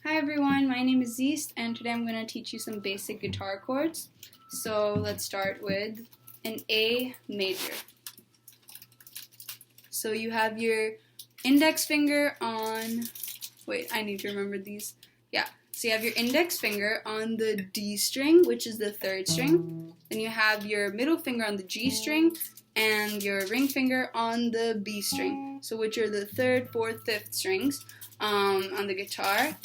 Hi everyone, my name is Zeest and today I'm going to teach you some basic guitar chords. So let's start with an A major. So you have your index finger on, I need to remember these. So you have your index finger on the D string, which is the third string. Then you have your middle finger on the G string and your ring finger on the B string. So which are the third, fourth, fifth strings on the guitar.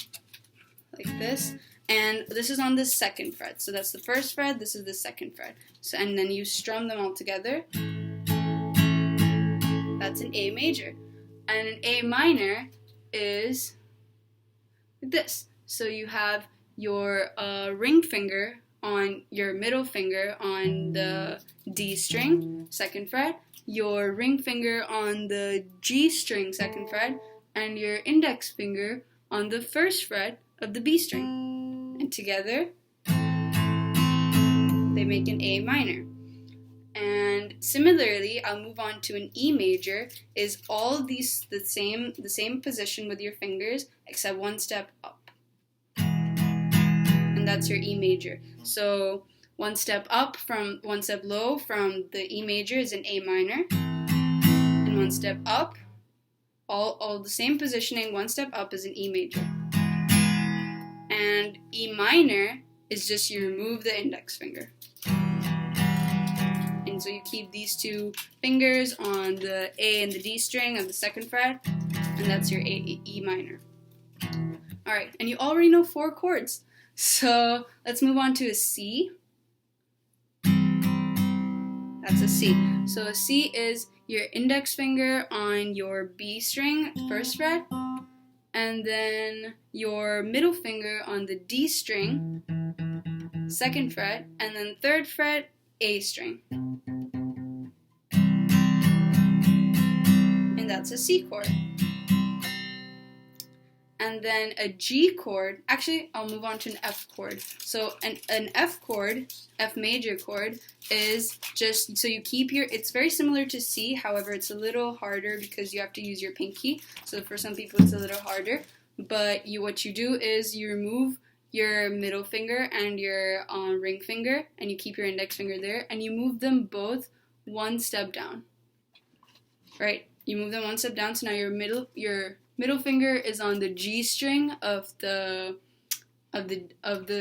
Like this, and this is on the second fret. So that's the first fret, this is the second fret. So and then you strum them all together. That's an A major. And an A minor is like this. So you have your ring finger on your middle finger on the D string, second fret, your ring finger on the G string, second fret, and your index finger on the first fret of the B string. And together, they make an A minor. And similarly, I'll move on to an E major, is all these the same position with your fingers, except one step up. And that's your E major. So one step low from the E major is an A minor. And one step up, all the same positioning, one step up is an E major. And E minor is just you remove the index finger. And so you keep these two fingers on the A and the D string of the second fret, and that's your E minor. Alright, and you already know 4 chords. So let's move on to a C. That's a C. So a C is your index finger on your B string, first fret, and then your middle finger on the D string, second fret, and then third fret, A string. And that's a C chord. And then a G chord, actually I'll move on to an F chord. So an F chord, F major chord, is just, so you keep it's very similar to C, however it's a little harder because you have to use your pinky. So for some people it's a little harder. But what you do is you remove your middle finger and your ring finger, and you keep your index finger there, and you move them both one step down. Right? You move them one step down, so now your middle finger is on the G string of the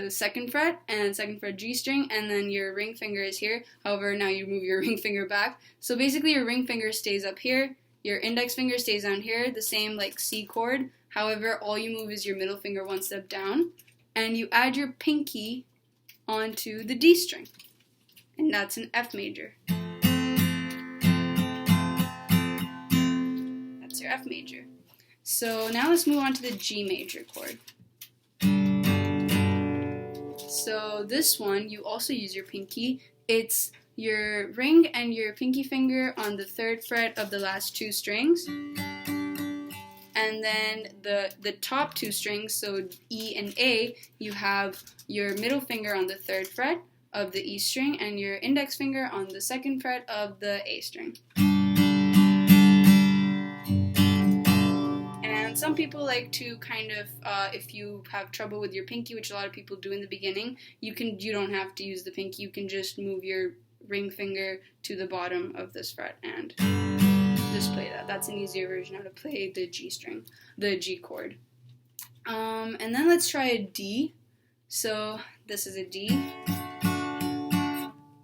second fret, and second fret G string, and then your ring finger is here. However, now you move your ring finger back. So basically your ring finger stays up here, your index finger stays down here, the same like C chord. However, all you move is your middle finger one step down, and you add your pinky onto the D string. And that's an F major. That's your F major. So now let's move on to the G major chord. So this one, you also use your pinky. It's your ring and your pinky finger on the third fret of the last 2 strings. And then the top 2 strings, so E and A, you have your middle finger on the third fret of the E string and your index finger on the second fret of the A string. And some people like to kind of, if you have trouble with your pinky, which a lot of people do in the beginning, you don't have to use the pinky, you can just move your ring finger to the bottom of this fret and just play that. That's an easier version how to play the G string, the G chord. And then let's try a D. So this is a D.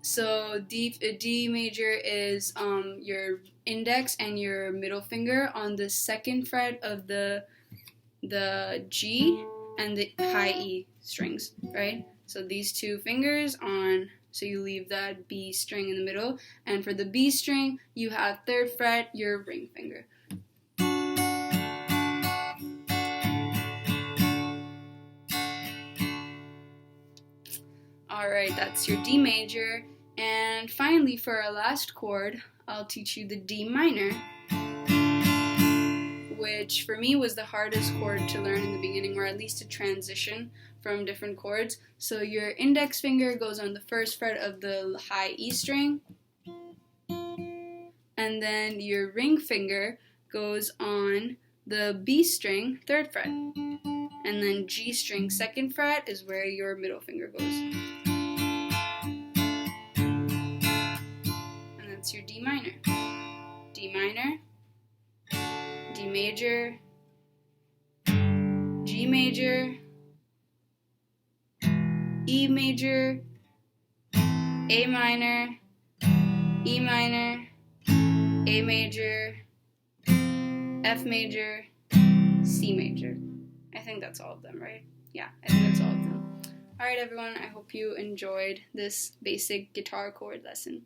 So a D major is your index and your middle finger on the second fret of the G and the high E strings, right? So these 2 fingers on, so you leave that B string in the middle, and for the B string, you have third fret, your ring finger. Alright, that's your D major. And finally, for our last chord, I'll teach you the D minor, which for me was the hardest chord to learn in the beginning, or at least to transition from different chords. So your index finger goes on the first fret of the high E string, and then your ring finger goes on the B string, third fret. and then G string 2nd fret is where your middle finger goes. And that's your D minor. D minor, D major, G major, E major, A minor, E minor, A major, F major, C major. I think that's all of them, right? Yeah, I think that's all of them. Alright everyone, I hope you enjoyed this basic guitar chord lesson.